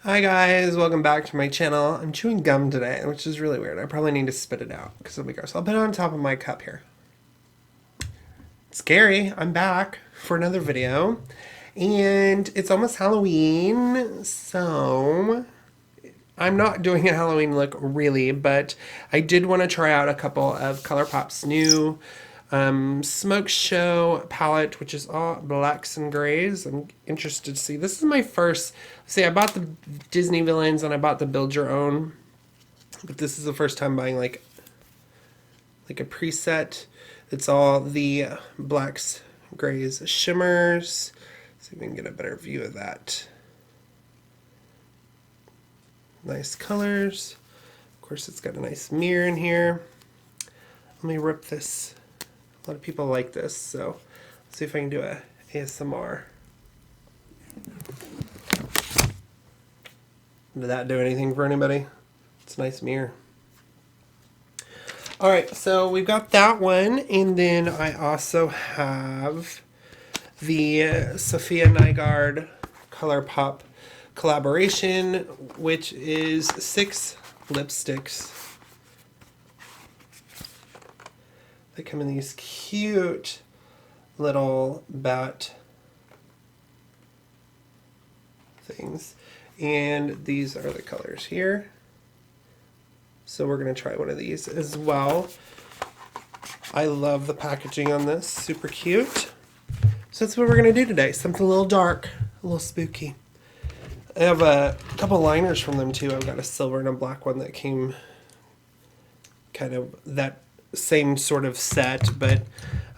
Hi guys, welcome back to my channel. I'm chewing gum today, which is really weird. I probably need to spit it out because it'll be gross. I'll put it on top of my cup here. Scary, I'm back for another video. And it's almost Halloween, so I'm not doing a Halloween look really, but I did want to try out a couple of ColourPop's new Smoke Show Palette, which is all blacks and grays. I'm interested to see. This is my first, see, I bought the Disney villains and I bought the Build Your Own, but this is the first time buying like a preset. It's all the blacks, grays, shimmers. See if we can get a better view of that. Nice colors. Of course, it's got a nice mirror in here. Let me rip this. A lot of people like this, so let's see if I can do a ASMR. Did that do anything for anybody? It's a nice mirror. Alright, so we've got that one, and then I also have the Safiya Nygaard ColourPop collaboration, which is 6 lipsticks. They come in these cute little bat things. And these are the colors here. So we're going to try one of these as well. I love the packaging on this. Super cute. So that's what we're going to do today. Something a little dark, a little spooky. I have a couple liners from them too. I've got a silver and a black one that came kind of that same sort of set, but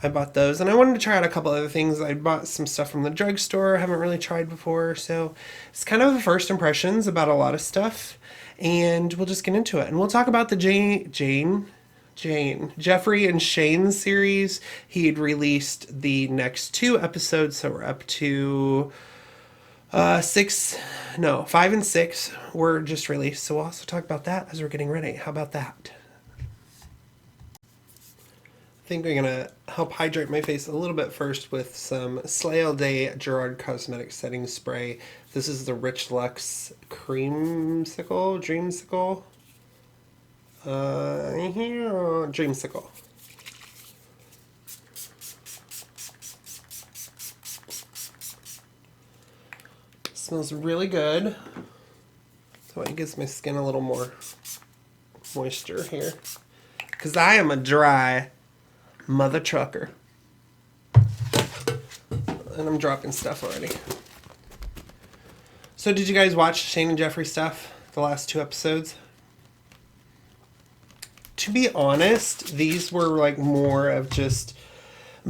I bought those, and I wanted to try out a couple other things. I bought some stuff from the drugstore I haven't really tried before, so it's kind of the first impressions about a lot of stuff, and we'll just get into it. And we'll talk about the Jeffree and Shane series. He'd released the next 2 episodes, so we're up to 5 and 6 were just released, so we'll also talk about that as we're getting ready. How about that? I think I'm going to help hydrate my face a little bit first with some Slay All Day Gerard Cosmetic Setting Spray. This is the Rich Luxe Dreamsicle. Dreamsicle. Smells really good. So it gives my skin a little more moisture here. Because I am a dry mother trucker. And I'm dropping stuff already. So did you guys watch Shane and Jeffree stuff? The last 2 episodes? To be honest, these were like more of just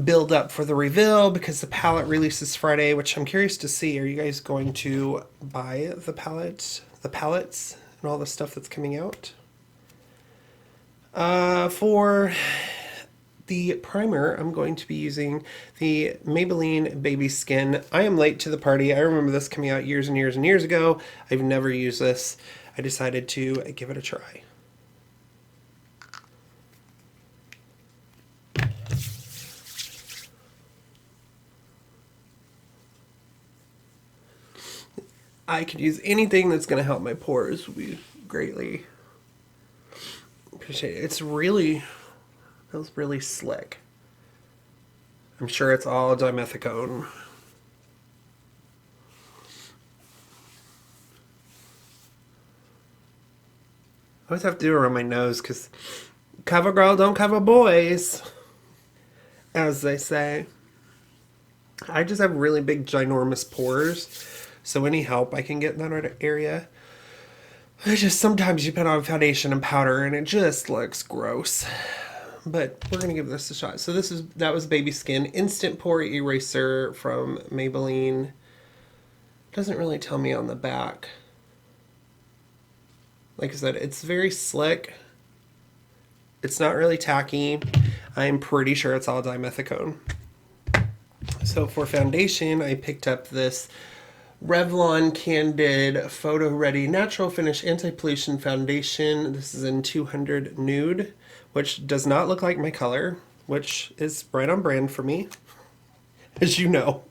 build up for the reveal because the palette releases Friday, which I'm curious to see. Are you guys going to buy the palettes and all the stuff that's coming out? For the primer, I'm going to be using the Maybelline Baby Skin. I am late to the party. I remember this coming out years and years and years ago. I've never used this. I decided to give it a try. I could use anything that's going to help my pores. We greatly appreciate it. It's really, feels really slick. I'm sure it's all dimethicone. I always have to do it around my nose because cover girl don't cover boys, as they say. I just have really big ginormous pores, so any help I can get in that area. I just sometimes you put on foundation and powder and it just looks gross. But we're gonna give this a shot. So that was Baby Skin Instant Pore Eraser from Maybelline. Doesn't really tell me on the back. Like I said, it's very slick. It's not really tacky. I'm pretty sure it's all dimethicone. So for foundation, I picked up this Revlon Candid Photo Ready Natural Finish Anti-Pollution Foundation. This is in 200 Nude, which does not look like my color, which is right on brand for me, as you know.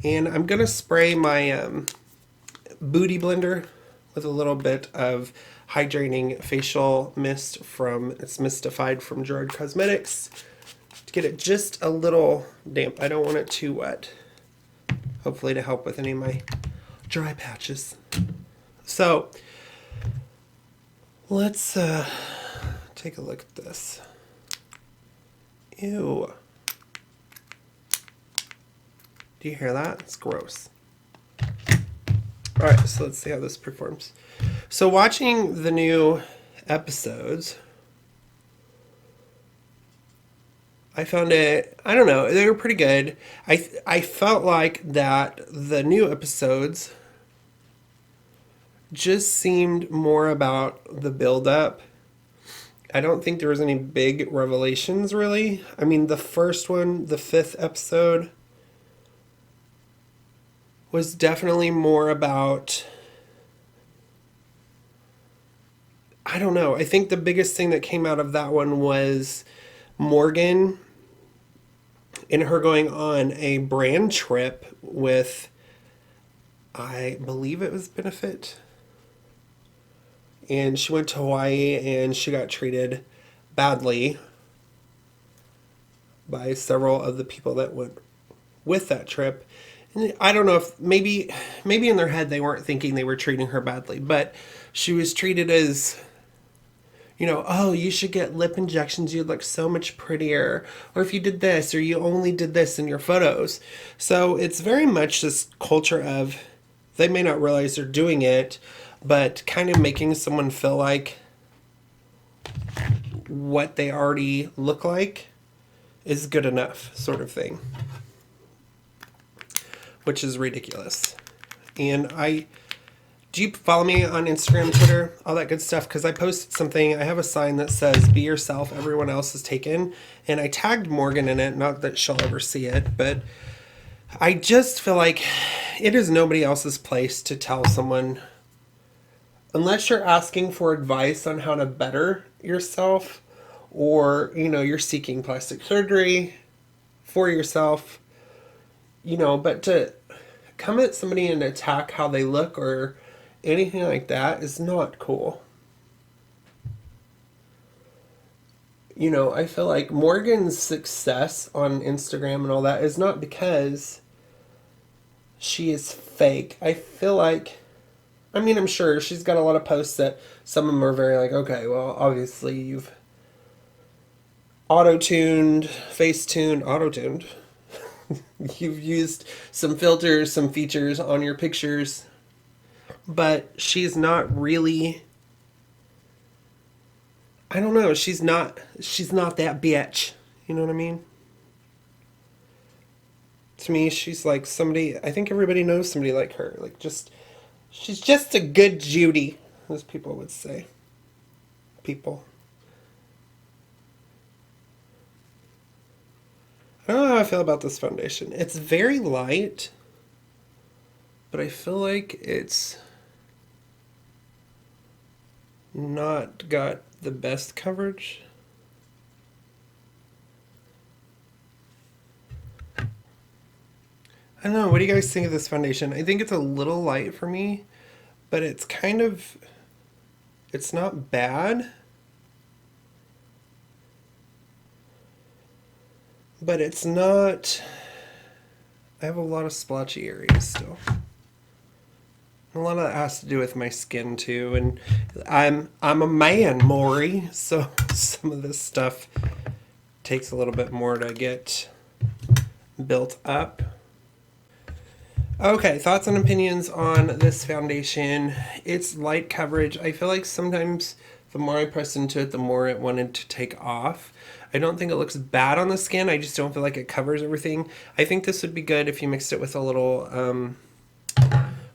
And I'm going to spray my Booty Blender with a little bit of hydrating facial mist from, it's Mystified from Gerard Cosmetics, to get it just a little damp. I don't want it too wet. Hopefully to help with any of my dry patches. So let's take a look at this. Ew. Do you hear that? It's gross. Alright, so let's see how this performs. So watching the new episodes, I found it, I don't know, they were pretty good. I felt like that the new episodes just seemed more about the build-up. I don't think there was any big revelations, really. I mean, the first one, the 5th episode, was definitely more about, I don't know. I think the biggest thing that came out of that one was Morgan and her going on a brand trip with, I believe it was Benefit. And she went to Hawaii and she got treated badly by several of the people that went with that trip. And I don't know if maybe in their head they weren't thinking they were treating her badly, but she was treated as, you know, oh, you should get lip injections, you'd look so much prettier. Or if you did this, or you only did this in your photos. So it's very much this culture of, they may not realize they're doing it, but kind of making someone feel like what they already look like is good enough, sort of thing. Which is ridiculous. And do you follow me on Instagram, Twitter, all that good stuff? Because I posted something, I have a sign that says, be yourself, everyone else is taken. And I tagged Morgan in it, not that she'll ever see it, but I just feel like it is nobody else's place to tell someone, unless you're asking for advice on how to better yourself, or, you know, you're seeking plastic surgery for yourself, you know, but to come at somebody and attack how they look or anything like that is not cool. You know, I feel like Morgan's success on Instagram and all that is not because she is fake. I feel like, I mean, I'm sure she's got a lot of posts that some of them are very like, okay, well, obviously you've auto-tuned, face-tuned, auto-tuned. You've used some filters, some features on your pictures, but she's not really, I don't know, she's not that bitch. You know what I mean? To me, she's like somebody, I think everybody knows somebody like her. Like, just, she's just a good Judy, as people would say. People. I don't know how I feel about this foundation. It's very light, but I feel like it's not got the best coverage. I don't know. What do you guys think of this foundation? I think it's a little light for me, but it's kind of, it's not bad. But it's not, I have a lot of splotchy areas still. A lot of that has to do with my skin too, and I'm a man, Maury, so some of this stuff takes a little bit more to get built up. Okay, thoughts and opinions on this foundation. It's light coverage. I feel like sometimes the more I pressed into it, the more it wanted to take off. I don't think it looks bad on the skin. I just don't feel like it covers everything. I think this would be good if you mixed it with a little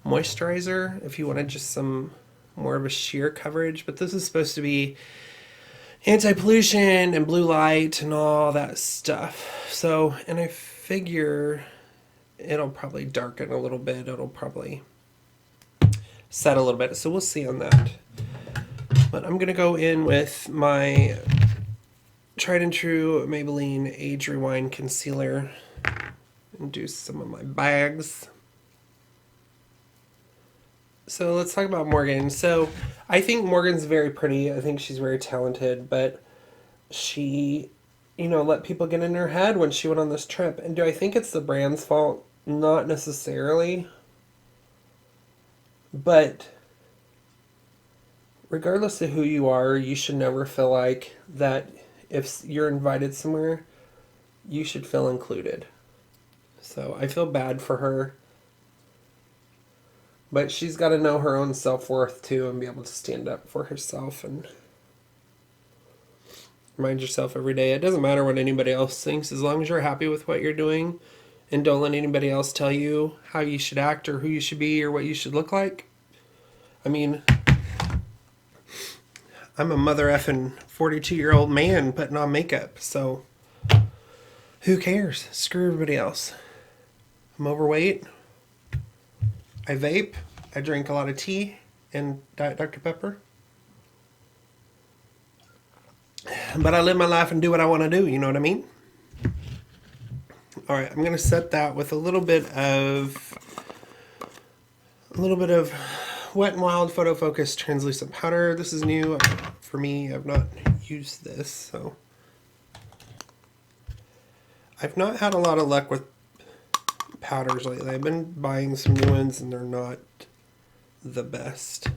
moisturizer, if you wanted just some more of a sheer coverage. But this is supposed to be anti-pollution and blue light and all that stuff. So, and I figure it'll probably darken a little bit. It'll probably set a little bit. So we'll see on that. But I'm going to go in with my tried and true Maybelline Age Rewind Concealer and do some of my bags. So let's talk about Morgan. So I think Morgan's very pretty. I think she's very talented, but she, let people get in her head when she went on this trip. And do I think it's the brand's fault? Not necessarily. But regardless of who you are, you should never feel like that if you're invited somewhere, you should feel included. So I feel bad for her. But she's got to know her own self-worth too and be able to stand up for herself and remind yourself every day. It doesn't matter what anybody else thinks as long as you're happy with what you're doing and don't let anybody else tell you how you should act or who you should be or what you should look like. I mean, I'm a mother effing 42-year-old man putting on makeup, so who cares? Screw everybody else. I'm overweight. I vape. I drink a lot of tea and Diet Dr. Pepper. But I live my life and do what I want to do, you know what I mean? All right, I'm going to set that with a little bit of Wet n Wild Photo Focus Translucent Powder. This is new for me. I've not used this, so I've not had a lot of luck with powders lately. I've been buying some new ones and they're not the best.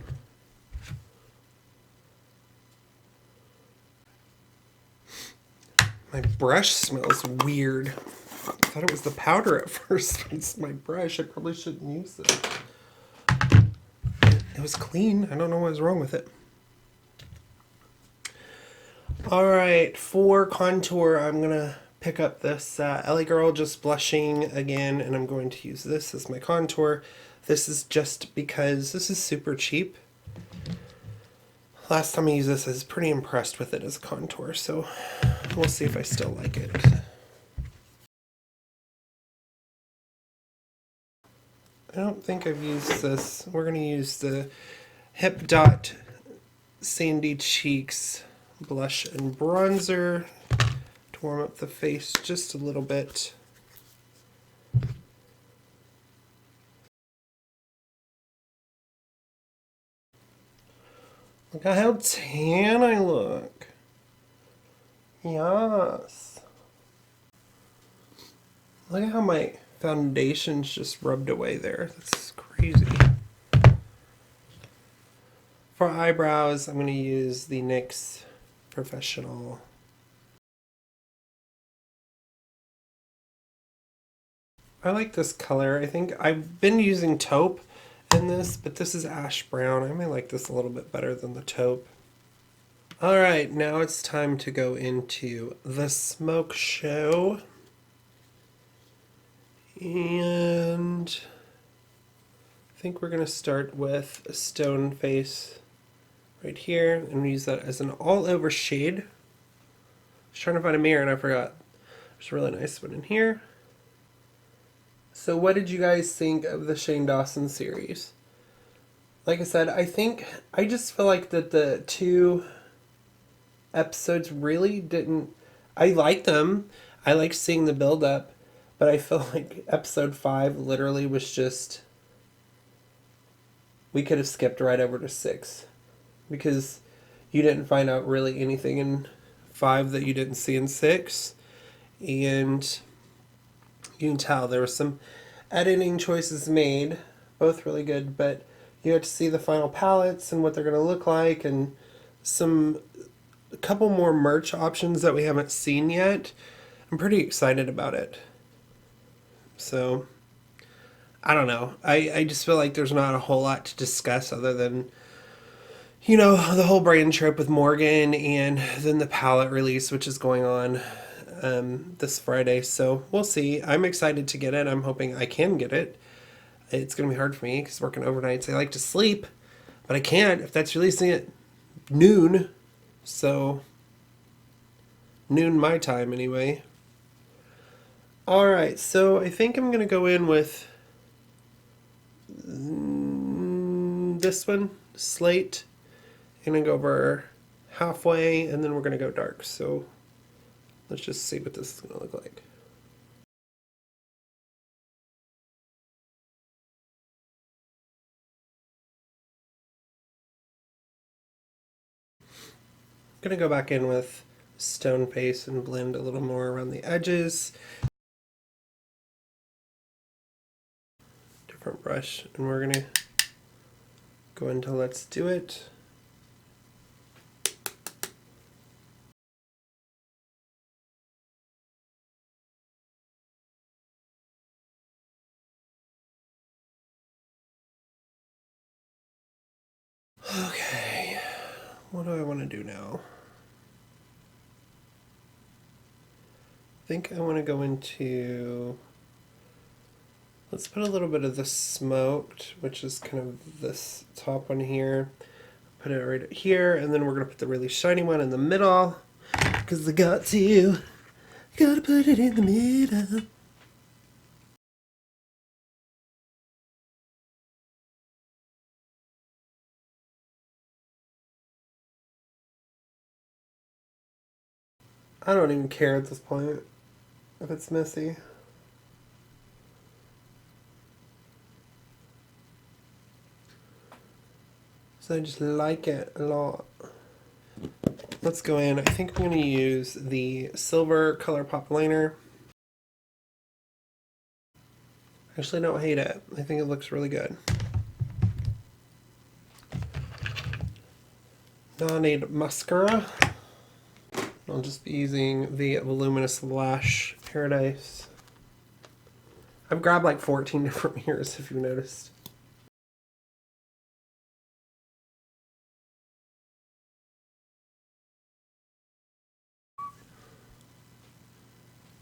My brush smells weird. I thought it was the powder at first. It's my brush. I probably shouldn't use it. It was clean. I don't know what was wrong with it. Alright, for contour, I'm going to pick up this LA Girl Just Blushing again, and I'm going to use this as my contour. This is just because this is super cheap. Last time I used this, I was pretty impressed with it as a contour, so we'll see if I still like it. I don't think I've used this. We're going to use the Hipdot Sandy Cheeks blush and bronzer to warm up the face just a little bit. Look at how tan I look. Yes. Look at how my foundation's just rubbed away there. That's crazy. For eyebrows, I'm going to use the NYX Professional. I like this color. I think I've been using taupe in this, but this is ash brown. I may like this a little bit better than the taupe. Alright, now it's time to go into the smoke show. And I think we're going to start with a stone face right here and use that as an all-over shade. I was trying to find a mirror and I forgot. There's a really nice one in here. So what did you guys think of the Shane Dawson series? Like I said, I just feel like that the two episodes really didn't... I like them. I like seeing the build-up. But I feel like episode 5 literally was just... We could have skipped right over to 6. Because you didn't find out really anything in 5 that you didn't see in 6. And you can tell there was some editing choices made. Both really good, but you had to see the final palettes and what they're going to look like. And a couple more merch options that we haven't seen yet. I'm pretty excited about it. So, I don't know. I just feel like there's not a whole lot to discuss other than, the whole brand trip with Morgan and then the palette release, which is going on this Friday. So, we'll see. I'm excited to get it. I'm hoping I can get it. It's going to be hard for me because working overnights, I like to sleep, but I can't if that's releasing at noon. So, noon my time anyway. Alright, so I think I'm going to go in with this one, Slate. I'm going to go over halfway, and then we're going to go dark. So let's just see what this is going to look like. going to go back in with Stone Face and blend a little more around the edges. Different brush, and we're going to go into Let's Do It. Okay, what do I want to do now? I think I want to go into, let's put a little bit of the smoked, which is kind of this top one here. Put it right here, and then we're going to put the really shiny one in the middle, because I gotta put it in the middle. I don't even care at this point if it's messy. So I just like it a lot. Let's go in. I think I'm going to use the silver ColourPop liner. I actually don't hate it. I think it looks really good. Now I need mascara. I'll just be using the Voluminous Lash Paradise. I've grabbed like 14 different mirrors, if you've noticed.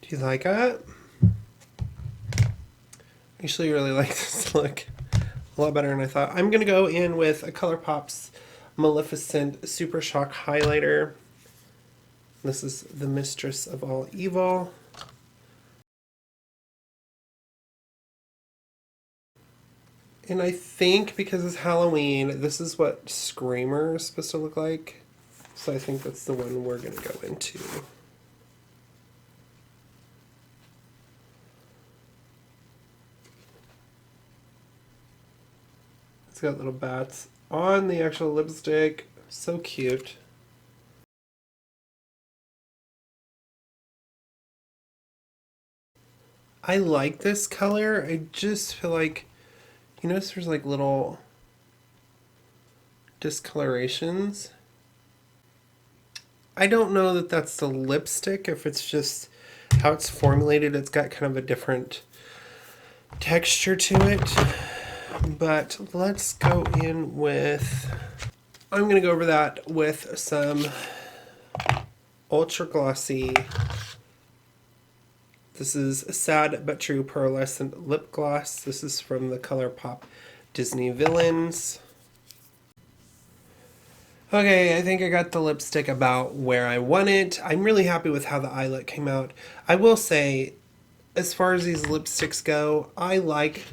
Do you like it? I actually really like this look. A lot better than I thought. I'm going to go in with a ColourPop's Maleficent Super Shock Highlighter. This is the Mistress of All Evil. And I think because it's Halloween, this is what Screamer is supposed to look like. So I think that's the one we're going to go into. It's got little bats on the actual lipstick. So cute. I like this color. I just feel like, you notice there's like little discolorations. I don't know that that's the lipstick, if it's just how it's formulated. It's got kind of a different texture to it. But let's go in with, I'm going to go over that with some Ultra Glossy. This is Sad But True Pearlescent Lip Gloss. This is from the ColourPop Disney Villains. Okay, I think I got the lipstick about where I want it. I'm really happy with how the eye look came out. I will say, as far as these lipsticks go, I like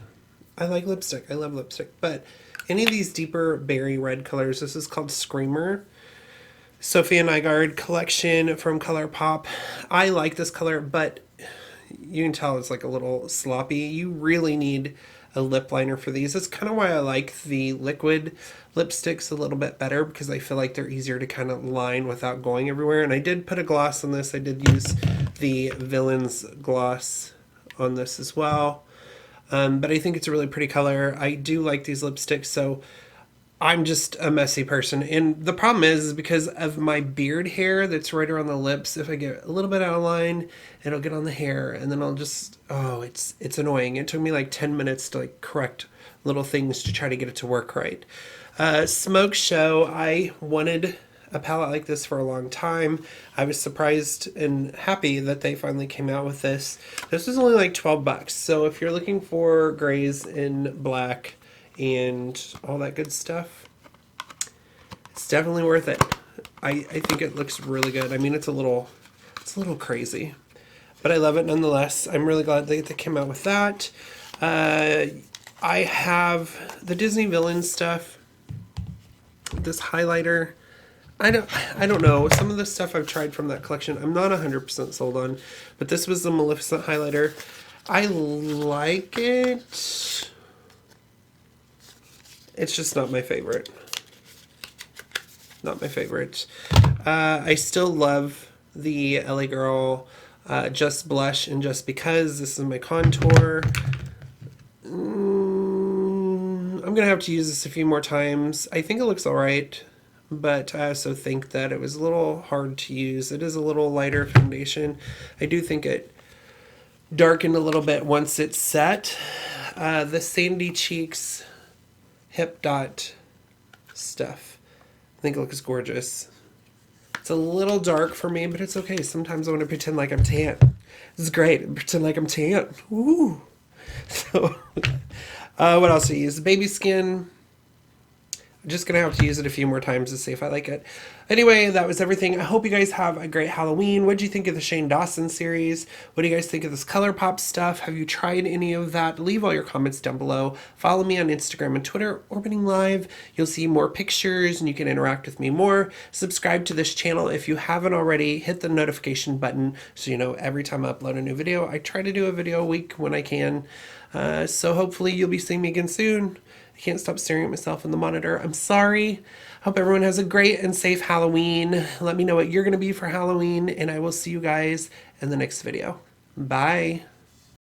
lipstick. I love lipstick. But any of these deeper berry red colors, this is called Screamer. Safiya Nygaard collection from ColourPop. I like this color, but you can tell it's like a little sloppy. You really need a lip liner for these. That's kind of why I like the liquid lipsticks a little bit better, because I feel like they're easier to kind of line without going everywhere. And I did put a gloss on this. I did use the Villains gloss on this as well. But I think it's a really pretty color. I do like these lipsticks, so I'm just a messy person. And the problem is because of my beard hair that's right around the lips, if I get a little bit out of line, it'll get on the hair, and then I'll just, oh, it's annoying. It took me like 10 minutes to like correct little things to try to get it to work right. Smoke Show, I wanted a palette like this for a long time. I was surprised and happy that they finally came out with this. This was only like 12 bucks. So if you're looking for grays in black and all that good stuff, it's definitely worth it. I think it looks really good. I mean, it's a little crazy, but I love it nonetheless. I'm really glad they came out with that. I have the Disney Villain stuff. This highlighter, I don't know. Some of the stuff I've tried from that collection, I'm not 100% sold on, but this was the Maleficent highlighter. I like it. It's just not my favorite. not my favorite. I still love the LA Girl Just Blush and Just Because. This is my contour. I'm gonna have to use this a few more times. I think it looks alright, but I also think that it was a little hard to use. It is a little lighter foundation. I do think it darkened a little bit once it's set. The Sandy Cheeks Hipdot stuff, I think it looks gorgeous. It's a little dark for me, but it's okay. Sometimes I want to pretend like I'm tan. This is great. Pretend like I'm tan. Ooh. So, what else do I use? Baby Skin. I'm just going to have to use it a few more times to see if I like it. Anyway, that was everything. I hope you guys have a great Halloween. What did you think of the Shane Dawson series? What do you guys think of this ColourPop stuff? Have you tried any of that? Leave all your comments down below. Follow me on Instagram and Twitter, Orbiting Live. You'll see more pictures and you can interact with me more. Subscribe to this channel if you haven't already. Hit the notification button so you know every time I upload a new video. I try to do a video a week when I can. So hopefully you'll be seeing me again soon. I can't stop staring at myself in the monitor. I'm sorry. Hope everyone has a great and safe Halloween. Let me know what you're going to be for Halloween, and I will see you guys in the next video. Bye.